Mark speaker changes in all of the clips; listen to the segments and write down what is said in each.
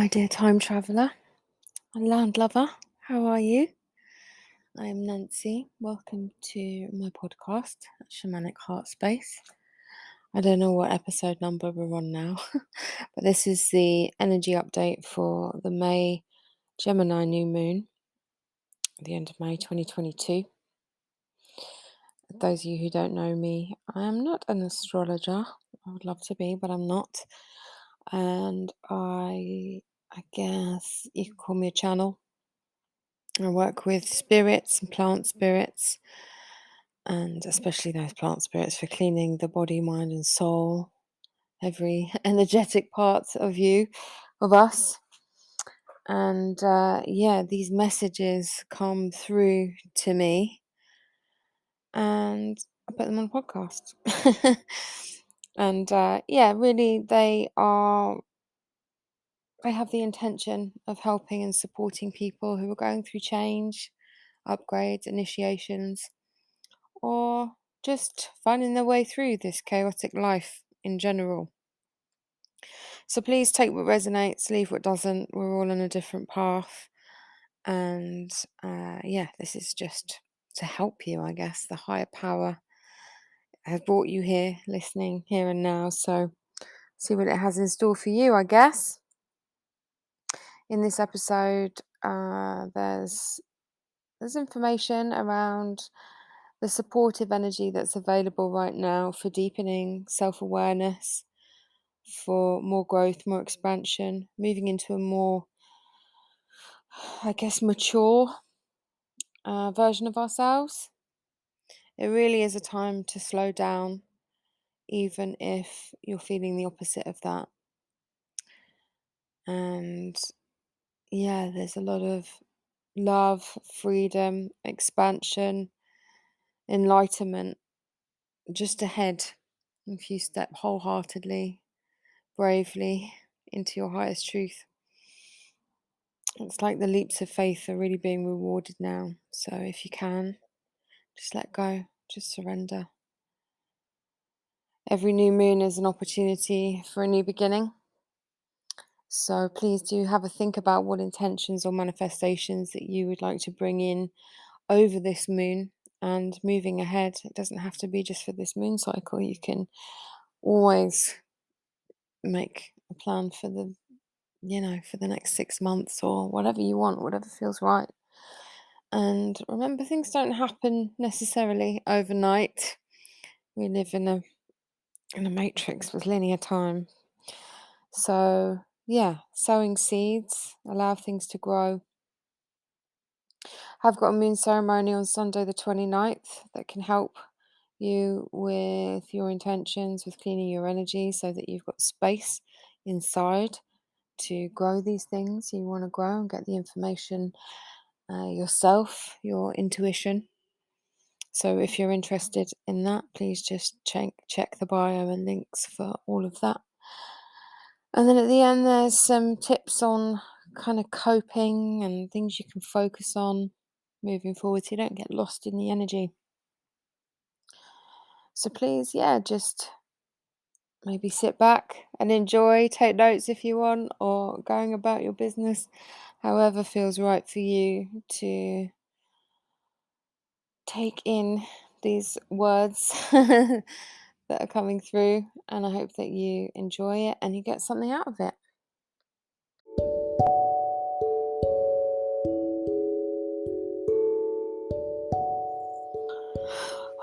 Speaker 1: my dear time traveller and land lover. How are you? I am Nancy. Welcome to my podcast, Shamanic Heart Space. I don't know what episode number we're on now, but this is the energy update for the May Gemini new moon, at the end of May 2022. Those of you who don't know me, I am not an astrologer. I would love to be, but I'm not. And I guess you could call me a channel. I work with spirits and plant spirits, and especially those plant spirits for cleaning the body, mind, and soul, every energetic part of you, of us. And these messages come through to me, and I put them on a podcast. And really, they have the intention of helping and supporting people who are going through change, upgrades, initiations, or just finding their way through this chaotic life in general. So please take what resonates, leave what doesn't. We're all on a different path. And this is just to help you, I guess. The higher power has brought you here, listening here and now. So see what it has in store for you, I guess. In this episode, there's information around the supportive energy that's available right now for deepening self-awareness, for more growth, more expansion, moving into a more, I guess, mature version of ourselves. It really is a time to slow down, even if you're feeling the opposite of that. And there's a lot of love, freedom, expansion, enlightenment just ahead if you step wholeheartedly, bravely into your highest truth. It's like the leaps of faith are really being rewarded now. So if you can, just let go, just surrender. Every new moon is an opportunity for a new beginning. So please do have a think about what intentions or manifestations that you would like to bring in over this moon and moving ahead. It doesn't have to be just for this moon cycle. You can always make a plan for for the next 6 months or whatever you want, whatever feels right. And remember, things don't happen necessarily overnight. We live in a matrix with linear time. So sowing seeds, allow things to grow. I've got a moon ceremony on Sunday the 29th that can help you with your intentions, with cleaning your energy so that you've got space inside to grow these things you want to grow and get the information yourself, your intuition. So if you're interested in that, please just check the bio and links for all of that. And then at the end, there's some tips on kind of coping and things you can focus on moving forward so you don't get lost in the energy. So please, just maybe sit back and enjoy, take notes if you want, or going about your business, however feels right for you to take in these words that are coming through. And I hope that you enjoy it and you get something out of it.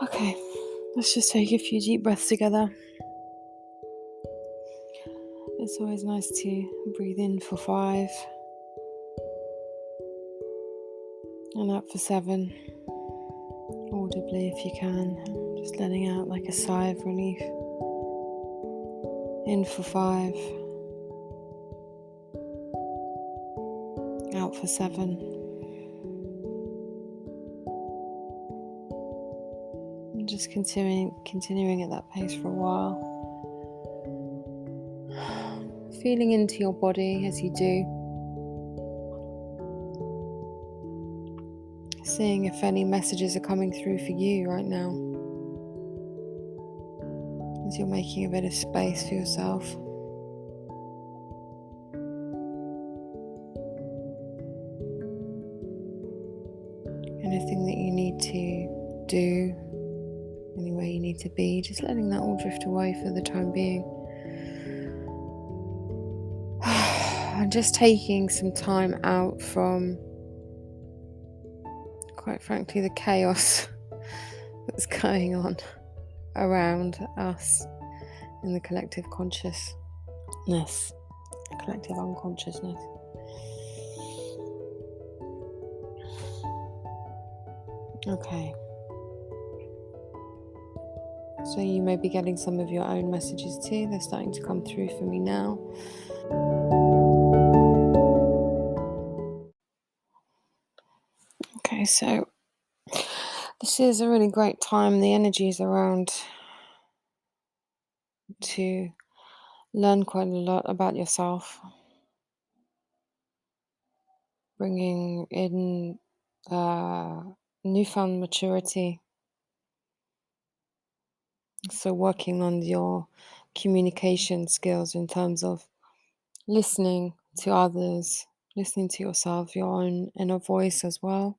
Speaker 1: Okay, let's just take a few deep breaths together. It's always nice to breathe in for 5 and out for 7, audibly if you can, just letting out like a sigh of relief. In for 5, out for 7. And just continuing at that pace for a while. Feeling into your body as you do. Seeing if any messages are coming through for you right now. As you're making a bit of space for yourself. anything that you need to do, anywhere you need to be, just letting that all drift away for the time being. And just taking some time out from, quite frankly, the chaos that's going on around us in the collective consciousness, collective unconsciousness. Okay. So you may be getting some of your own messages too. They're starting to come through for me now. Okay, so this is a really great time. The energy is around to learn quite a lot about yourself, bringing in newfound maturity. So working on your communication skills in terms of listening to others, listening to yourself, your own inner voice as well.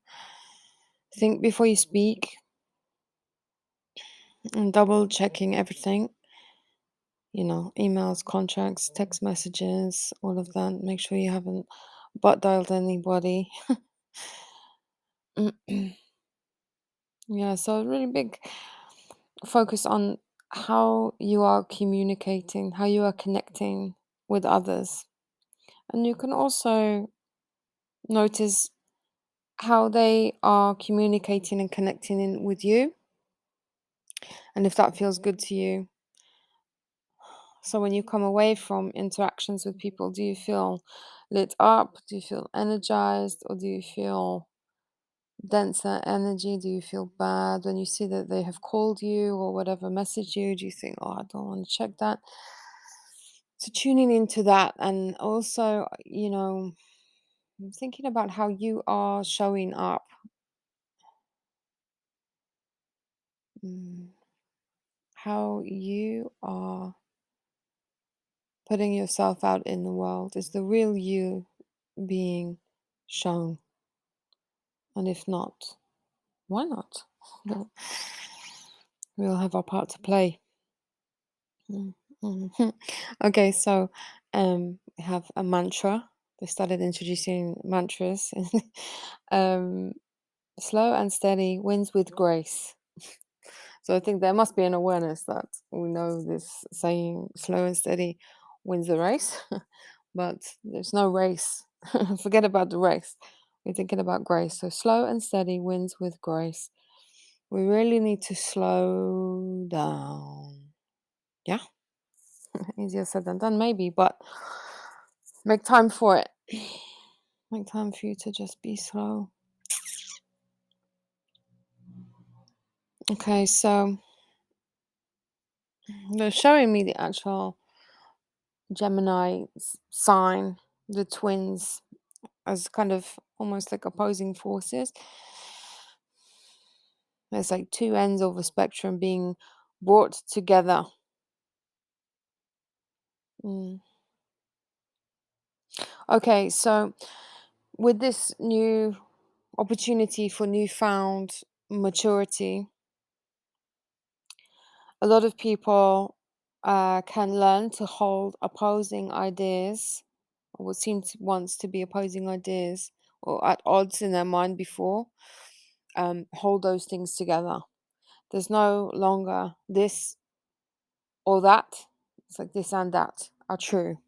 Speaker 1: Think before you speak and double checking everything, emails, contracts, text messages, all of that. Make sure you haven't butt dialed anybody. Yeah, so really big focus on how you are communicating, how you are connecting with others. And you can also notice how they are communicating and connecting in with you, and if that feels good to you. So when you come away from interactions with people, do you feel lit up? Do you feel energized? Or do you feel denser energy? Do you feel bad when you see that they have called you or whatever, messaged you? Do you think, oh, I don't want to check that? So tuning into that, and also, thinking about how you are showing up. Mm, how you are putting yourself out in the world. Is the real you being shown? And if not, why not? We all have our part to play. Mm, mhm. Okay, so we have a mantra. They started introducing mantras. um, Slow and steady wins with grace. So I think there must be an awareness that we know this saying, slow and steady wins the race, but there's no race. Forget about the race. We're thinking about grace. So slow and steady wins with grace. We really need to slow down. Yeah, easier said than done, maybe, but make time for it. Make time for you to just be slow. Okay, so they're showing me the actual Gemini sign, the twins, as kind of almost like opposing forces. There's like two ends of a spectrum being brought together. Mm. Okay, so with this new opportunity for newfound maturity, a lot of people can learn to hold opposing ideas, or what seemed once to be opposing ideas, or at odds in their mind before, hold those things together. There's no longer this or that. It's like this and that are true.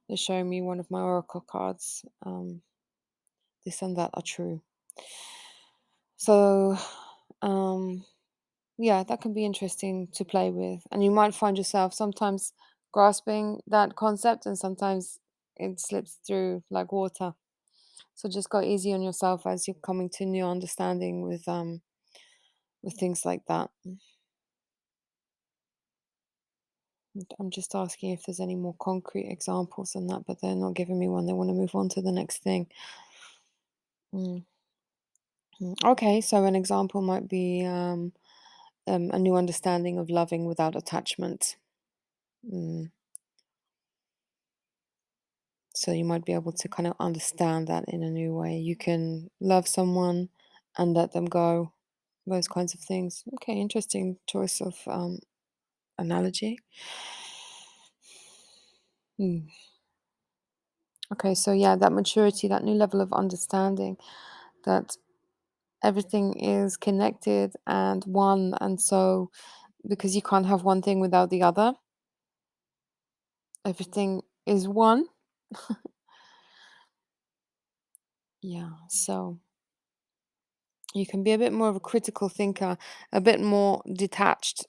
Speaker 1: They're showing me one of my oracle cards. This and that are true. So, yeah, that can be interesting to play with. And you might find yourself sometimes grasping that concept, and sometimes it slips through like water. So just go easy on yourself as you're coming to new understanding with things like that. I'm just asking if there's any more concrete examples than that, but they're not giving me one. They want to move on to the next thing. Mm. Okay, so an example might be a new understanding of loving without attachment. Mm. So you might be able to kind of understand that in a new way. You can love someone and let them go. Those kinds of things. Okay, interesting choice of analogy. Hmm. Okay, so yeah, that maturity, that new level of understanding that everything is connected and one, and so because you can't have one thing without the other, everything is one. Yeah, so you can be a bit more of a critical thinker, a bit more detached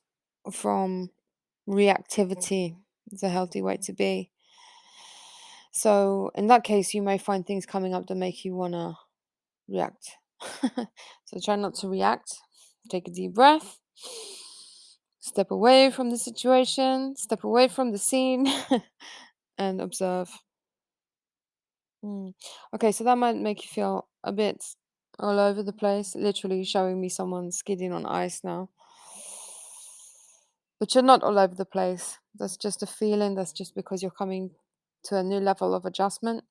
Speaker 1: from reactivity. It's a healthy way to be. So in that case, you may find things coming up that make you want to react. So try not to react. Take a deep breath. Step away from the situation, step away from the scene, and observe. Mm. Okay, so that might make you feel a bit all over the place, literally showing me someone skidding on ice now. But you're not all over the place. That's just a feeling. That's just because you're coming to a new level of adjustment.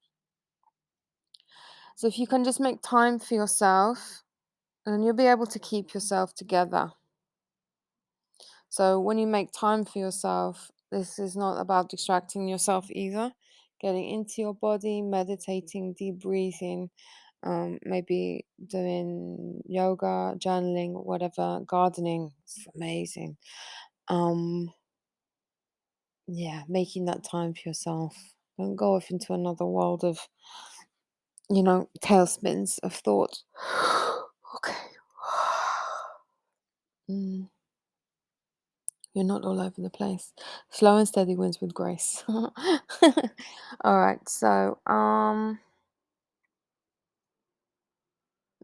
Speaker 1: So if you can just make time for yourself, and you'll be able to keep yourself together. So when you make time for yourself, this is not about distracting yourself either. Getting into your body, meditating, deep breathing, maybe doing yoga, journaling, whatever, gardening. It's amazing. Um, yeah, making that time for yourself. Don't go off into another world of, tailspins of thought. Okay. Mm. You're not all over the place. Slow and steady wins with grace. All right. So,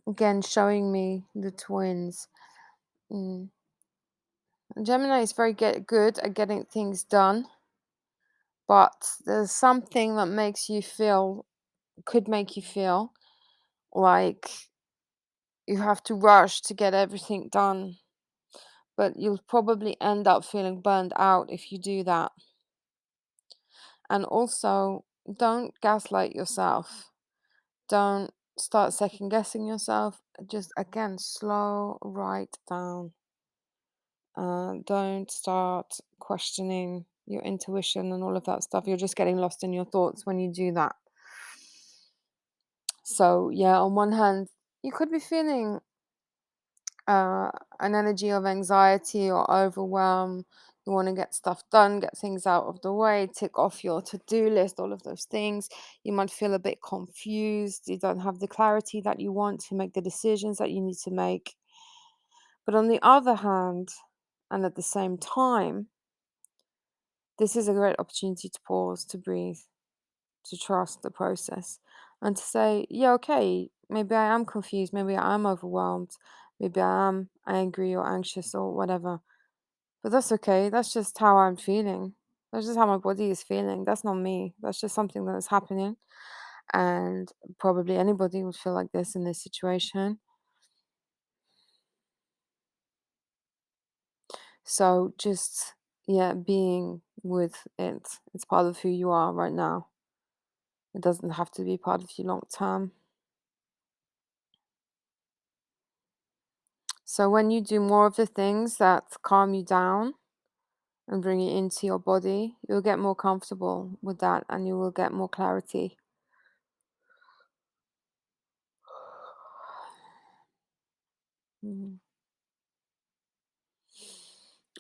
Speaker 1: again, showing me the twins. Mm. Gemini is very good at getting things done, but there's something that could make you feel like you have to rush to get everything done, but you'll probably end up feeling burned out if you do that. And also, don't gaslight yourself. Don't start second guessing yourself. Just again, slow right down. Don't start questioning your intuition and all of that stuff. You're just getting lost in your thoughts when you do that. So, yeah, on one hand, you could be feeling uh, an energy of anxiety or overwhelm. You want to get stuff done, get things out of the way, tick off your to do list, all of those things. You might feel a bit confused. You don't have the clarity that you want to make the decisions that you need to make. But on the other hand, and at the same time, this is a great opportunity to pause, to breathe, to trust the process, and to say, yeah, okay, maybe I am confused, maybe I am overwhelmed, maybe I am angry or anxious or whatever. But that's okay. That's just how I'm feeling. That's just how my body is feeling. That's not me. That's just something that is happening. And probably anybody would feel like this in this situation. So just, yeah, being with it. It's part of who you are right now. It doesn't have to be part of you long term. So when you do more of the things that calm you down and bring it into your body, you'll get more comfortable with that and you will get more clarity. Mhm.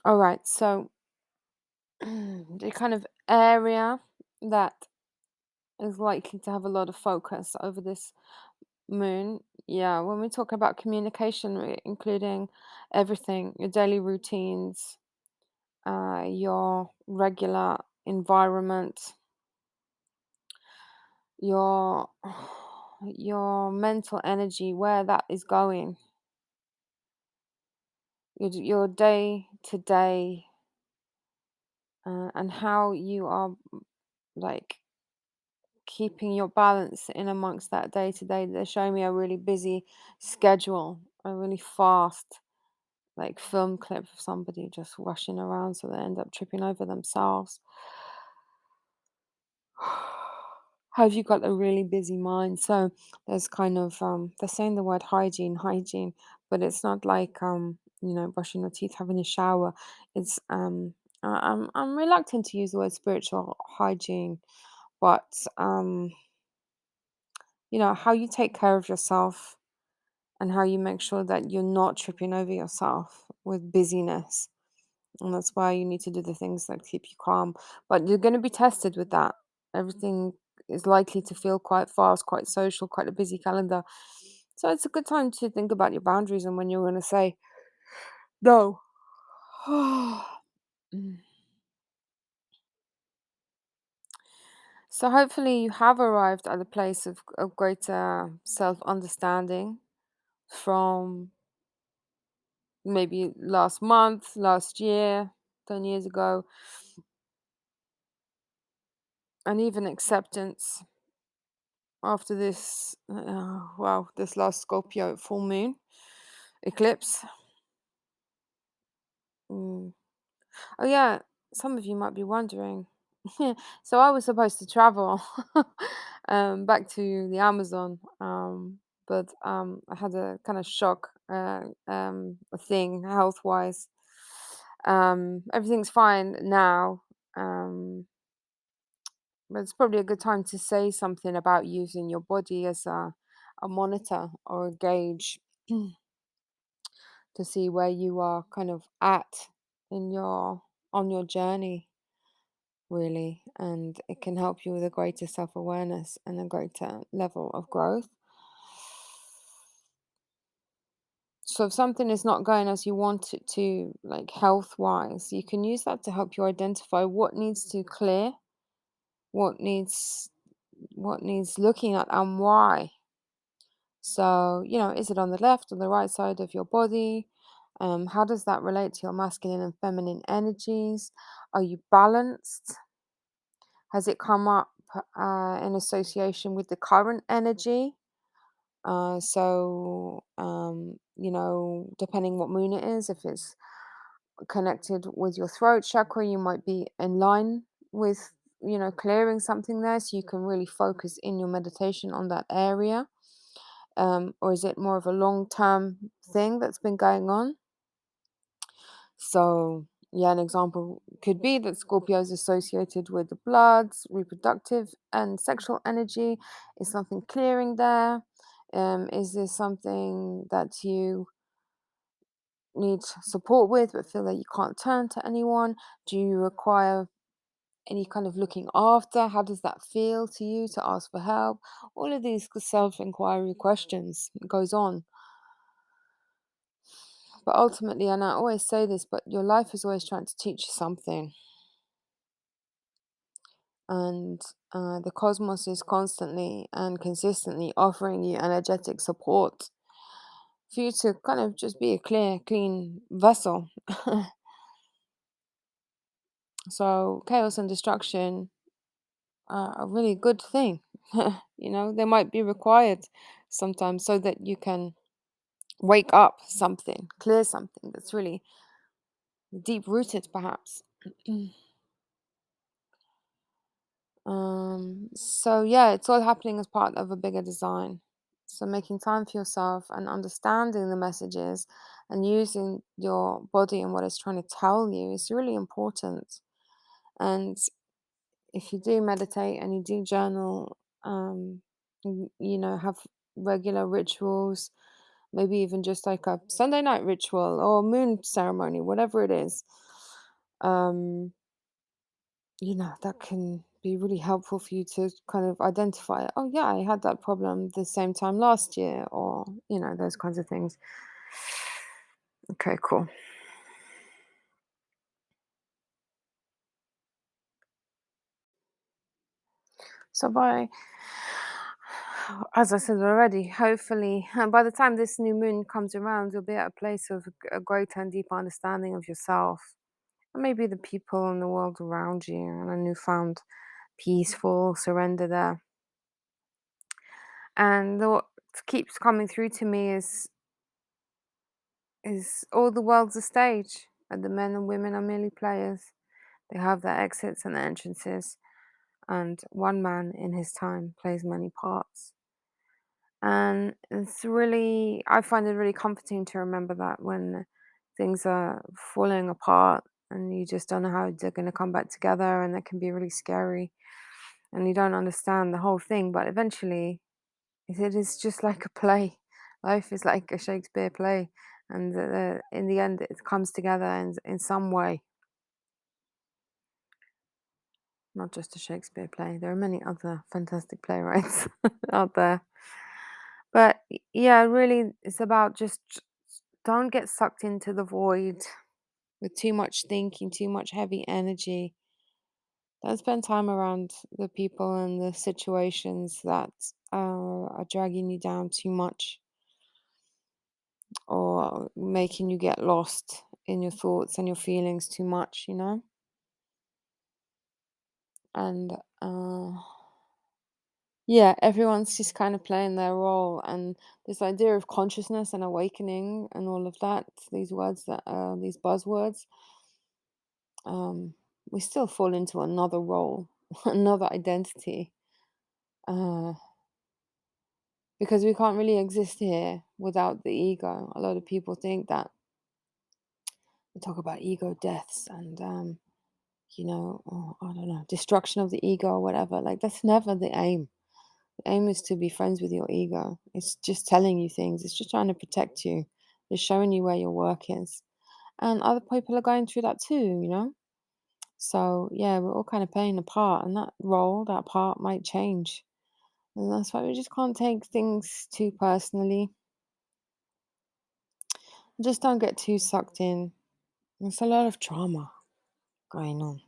Speaker 1: All right. So the kind of area that is likely to have a lot of focus over this moon. Yeah, when we talk about communication, including everything, your daily routines, your regular environment, your your mental energy, where that is going, your day to day, and how you are like keeping your balance in amongst that day to day. They're showing me a really busy schedule, a really fast like film clip of somebody just rushing around so they end up tripping over themselves. Have you got a really busy mind? So there's kind of they're saying the word hygiene, but it's not like brushing your teeth, having a shower. It's I'm reluctant to use the word spiritual hygiene, but how you take care of yourself and how you make sure that you're not tripping over yourself with busyness. And that's why you need to do the things that keep you calm. But you're going to be tested with that. Everything is likely to feel quite fast, quite social, quite a busy calendar. So it's a good time to think about your boundaries and when you're going to say no. Mm. So hopefully you have arrived at a place of greater self-understanding from maybe last month, last year, 10 years ago, and even acceptance after this, this last Scorpio full moon eclipse. Mm. Oh, yeah, some of you might be wondering. So I was supposed to travel back to the Amazon, but I had a kind of shock a thing health wise. Everything's fine now. Um, But it's probably a good time to say something about using your body as a monitor or a gauge to see where you are kind of at in your on your journey, really. And it can help you with a greater self-awareness and a greater level of growth. So if something is not going as you want it to, like health wise, you can use that to help you identify what needs to clear, what needs what needs looking at, and why. So, is it on the left or the right side of your body? How does that relate to your masculine and feminine energies? Are you balanced? Has it come up in association with the current energy? Depending what moon it is, if it's connected with your throat chakra, you might be in line with, clearing something there so you can really focus in your meditation on that area. Or is it more of a long term thing that's been going on? So, yeah, an example could be that Scorpio is associated with the bloods, reproductive and sexual energy. Is something clearing there? Is there something that you need support with but feel that you can't turn to anyone? Do you require any kind of looking after? How does that feel to you to ask for help? All of these self inquiry questions goes on. But ultimately, and I always say this, but your life is always trying to teach you something. And the cosmos is constantly and consistently offering you energetic support for you to kind of just be a clear, clean vessel. So, chaos and destruction are a really good thing. They might be required sometimes so that you can wake up something, clear something that's really deep rooted, perhaps. So yeah, it's all happening as part of a bigger design. So making time for yourself and understanding the messages and using your body and what it's trying to tell you is really important. And if you do meditate and you do journal, have regular rituals, maybe even just like a Sunday night ritual or moon ceremony, whatever it is, um, that can be really helpful for you to kind of identify, oh, yeah, I had that problem the same time last year, or, those kinds of things. Okay, cool. So, as I said already, hopefully, by the time this new moon comes around, you'll be at a place of a greater and deeper understanding of yourself, and maybe the people in the world around you, and a newfound peaceful surrender there. And what keeps coming through to me is all the world's a stage, and the men and women are merely players. They have their exits and their entrances. and one man in his time plays many parts. And it's really, I find it really comforting to remember that when things are falling apart and you just don't know how they're going to come back together, and that can be really scary and you don't understand the whole thing. But eventually, it is just like a play. Life is like a Shakespeare play. And in the end, it comes together in some way, not just a Shakespeare play. There are many other fantastic playwrights out there. But yeah, really, it's about just don't get sucked into the void with too much thinking, too much heavy energy. Don't spend time around the people and the situations that are dragging you down too much or making you get lost in your thoughts and your feelings too much, you know? And yeah, everyone's just kind of playing their role. And this idea of consciousness and awakening and all of that, these words that these buzzwords, um, we still fall into another role, another identity, uh, because we can't really exist here without the ego. A lot of people think that we talk about ego deaths and, or, I don't know, destruction of the ego or whatever. Like, that's never the aim. The aim is to be friends with your ego. It's just telling you things. It's just trying to protect you. It's showing you where your work is. And other people are going through that too, you know? So, yeah, we're all kind of playing a part, and that role, that part might change. And that's why we just can't take things too personally. Just don't get too sucked in. There's a lot of drama going on.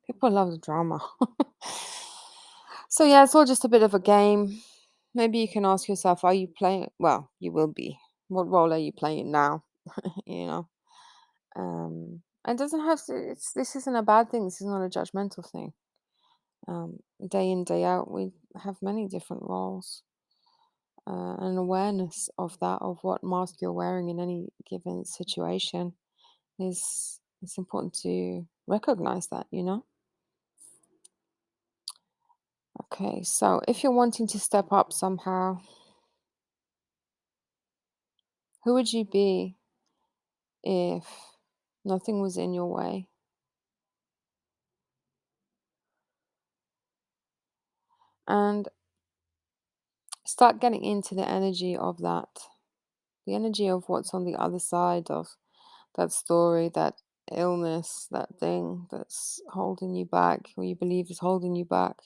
Speaker 1: People love the drama. So, yeah, it's all just a bit of a game. Maybe you can ask yourself, are you playing? Well, you will be. What role are you playing now? you know? It doesn't have to, this isn't a bad thing. This is not a judgmental thing. Day in, day out, we have many different roles. An awareness of that, of what mask you're wearing in any given situation, is it's important to recognize that, you know? Okay, so if you're wanting to step up somehow, who would you be if nothing was in your way? And start getting into the energy of that, the energy of what's on the other side of that story, that illness, that thing that's holding you back, or you believe is holding you back.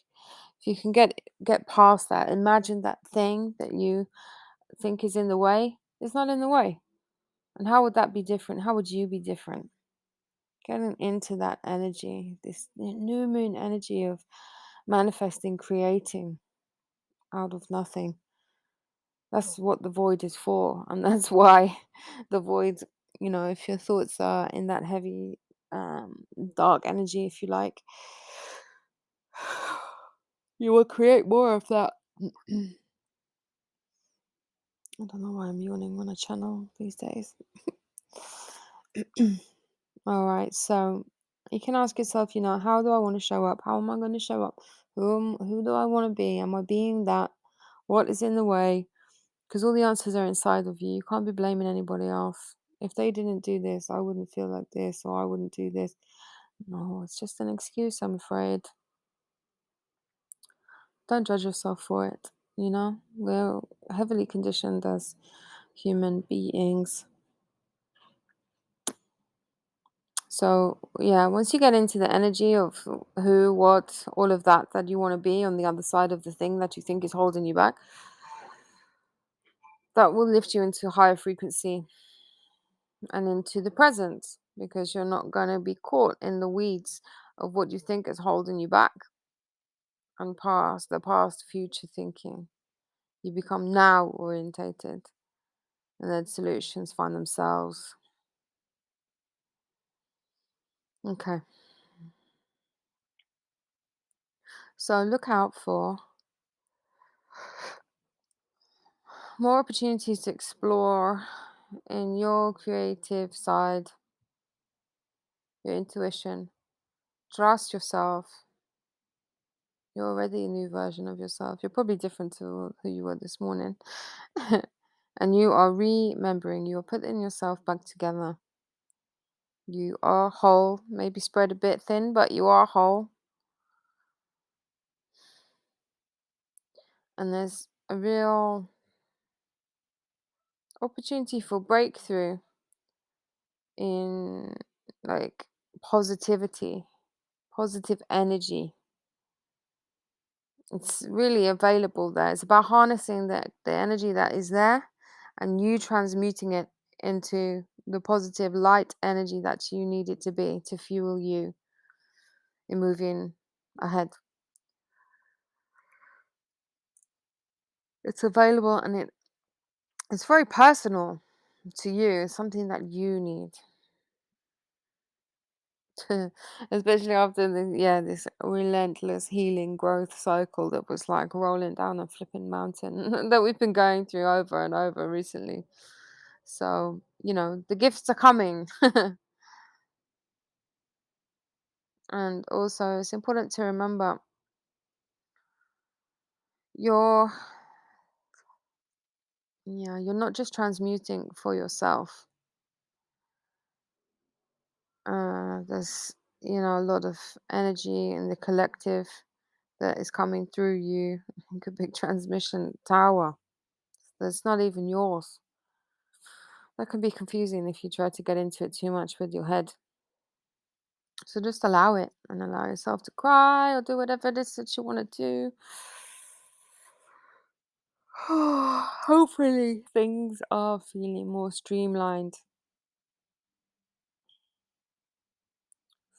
Speaker 1: If you can get past that, imagine that thing that you think is in the way is not in the way. And how would that be different? How would you be different? Getting into that energy, this new moon energy of manifesting, creating out of nothing. That's what the void is for. And that's why the void, if your thoughts are in that heavy, dark energy, if you like, you will create more of that. I don't know why I'm yawning on a channel these days. All right, so you can ask yourself, how do I want to show up? How am I going to show up? Who do I want to be? Am I being that? What is in the way? Because all the answers are inside of you. You can't be blaming anybody else. If they didn't do this, I wouldn't feel like this, or I wouldn't do this. No, it's just an excuse, I'm afraid. Don't judge yourself for it. We're heavily conditioned as human beings. So, yeah, once you get into the energy of who, what, all of that you want to be on the other side of the thing that you think is holding you back, that will lift you into a higher frequency and into the present, because you're not going to be caught in the weeds of what you think is holding you back and the past, future thinking. You become now orientated, and then solutions find themselves. Okay. So look out for more opportunities to explore in your creative side, your intuition. Trust yourself. You're already a new version of yourself. You're probably different to who you were this morning. And you are remembering, you are putting yourself back together. You are whole, maybe spread a bit thin, but you are whole. And there's a real opportunity for breakthrough in like positivity, positive energy. It's really available there. It's about harnessing the energy that is there and you transmuting it into the positive light energy that you need it to be to fuel you in moving ahead. It's available and it's very personal to you. It's something that you need. Especially after this relentless healing growth cycle that was like rolling down a flipping mountain that we've been going through over and over recently. So, the gifts are coming. And also it's important to remember you're you're not just transmuting for yourself. There's a lot of energy in the collective that is coming through you, like a big transmission tower that's not even yours. That can be confusing if you try to get into it too much with your head. So just allow it and allow yourself to cry or do whatever it is that you want to do. Hopefully, things are feeling more streamlined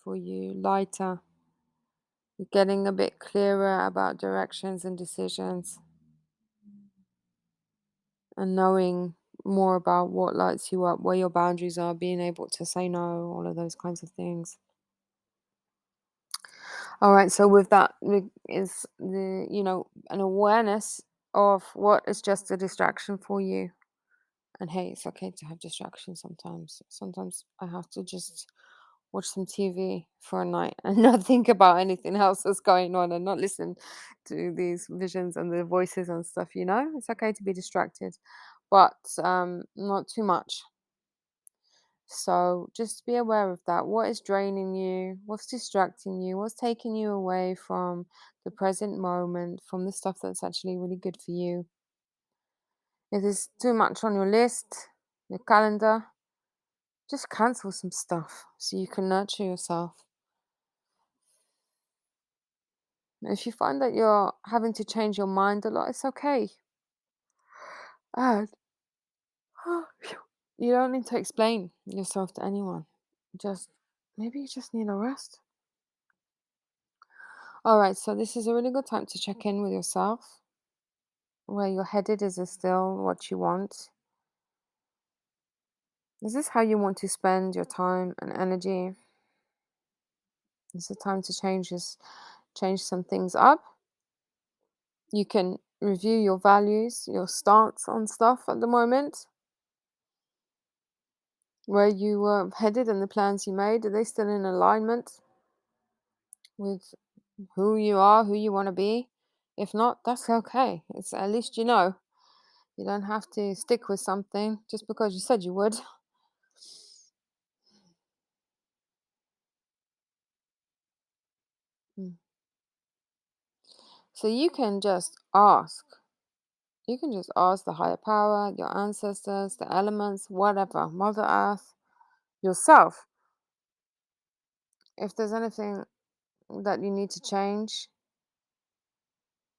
Speaker 1: for you, lighter. You're getting a bit clearer about directions and decisions, and knowing more about what lights you up, where your boundaries are, being able to say no, all of those kinds of things. All right, so with that is an awareness of what is just a distraction for you. And hey, it's okay to have distractions sometimes. Sometimes I have to just watch some TV for a night and not think about anything else that's going on and not listen to these visions and the voices and stuff. It's okay to be distracted, but not too much. So just be aware of that. What is draining you? What's distracting you? What's taking you away from the present moment, from the stuff that's actually really good for you? If there's too much on your list, your calendar, just cancel some stuff so you can nurture yourself. If you find that you're having to change your mind a lot, it's okay. And you don't need to explain yourself to anyone. Just maybe you just need a rest. All right, so this is a really good time to check in with yourself. Where you're headed, is it still what you want? Is this how you want to spend your time and energy? Is it time to change some things up? You can review your values, your stance on stuff at the moment. Where you were headed and the plans you made, are they still in alignment with who you are, who you want to be? If not, that's okay. It's at least you know. You don't have to stick with something just because you said you would. Mm. So you can just ask. You can just ask the higher power, your ancestors, the elements, whatever, Mother Earth, yourself, if there's anything that you need to change,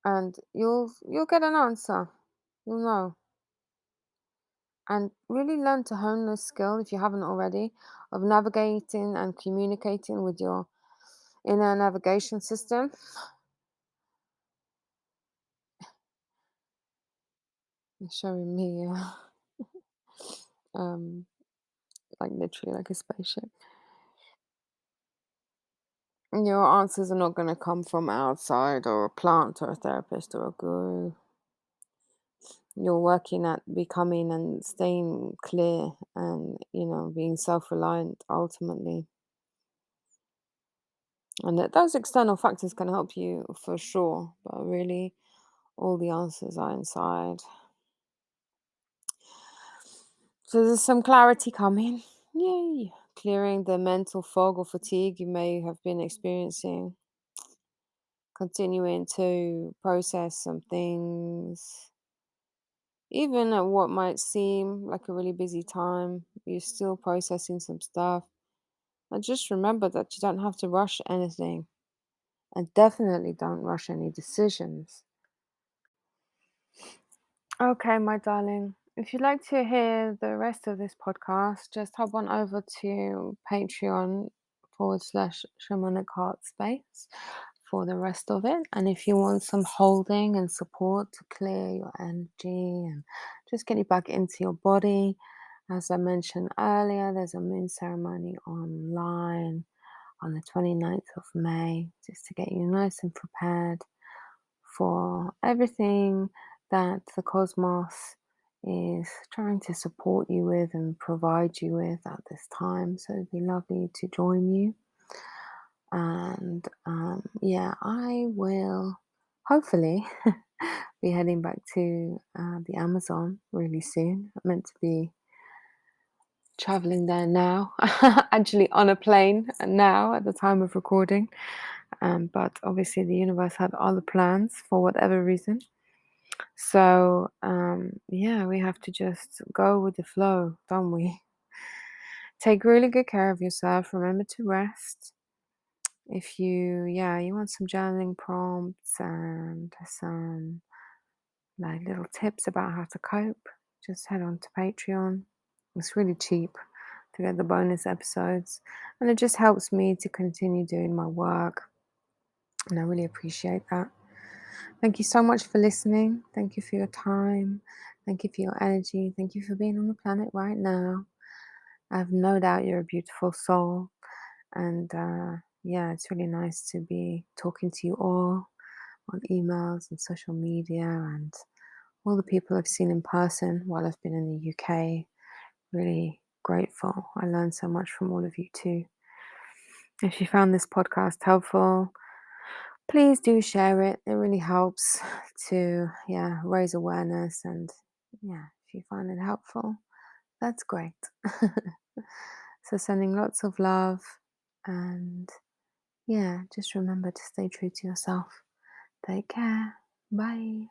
Speaker 1: and you'll get an answer. You'll know. And really learn to hone this skill, if you haven't already, of navigating and communicating with your inner navigation system. It's showing me um like literally like a spaceship. Your answers are not going to come from outside or a plant or a therapist or a guru. You're working at becoming and staying clear and being self-reliant ultimately. And that those external factors can help you for sure, but really all the answers are inside. So there's some clarity coming. Yay. Clearing the mental fog or fatigue you may have been experiencing. Continuing to process some things. Even at what might seem like a really busy time, you're still processing some stuff. And just remember that you don't have to rush anything. And definitely don't rush any decisions. Okay, my darling. If you'd like to hear the rest of this podcast, just hop on over to Patreon /shamanic heart space for the rest of it. And if you want some holding and support to clear your energy and just get you back into your body, as I mentioned earlier, there's a moon ceremony online on the 29th of May, just to get you nice and prepared for everything that the cosmos is trying to support you with and provide you with at this time. So it'd be lovely to join you. And yeah, I will hopefully be heading back to the Amazon really soon. I'm meant to be traveling there now, actually on a plane now at the time of recording. But obviously, the universe had other plans for whatever reason. So, yeah, we have to just go with the flow, don't we? Take really good care of yourself. Remember to rest. If you want some journaling prompts and some like little tips about how to cope, just head on to Patreon. It's really cheap to get the bonus episodes, and it just helps me to continue doing my work. And I really appreciate that. Thank you so much for listening. Thank you for your time. Thank you for your energy. Thank you for being on the planet right now. I have no doubt you're a beautiful soul. And yeah, it's really nice to be talking to you all on emails and social media and all the people I've seen in person while I've been in the UK. Really grateful. I learned so much from all of you too. If you found this podcast helpful, please do share it. It really helps to raise awareness, and if you find it helpful, that's great. So sending lots of love, and just remember to stay true to yourself. Take care. Bye.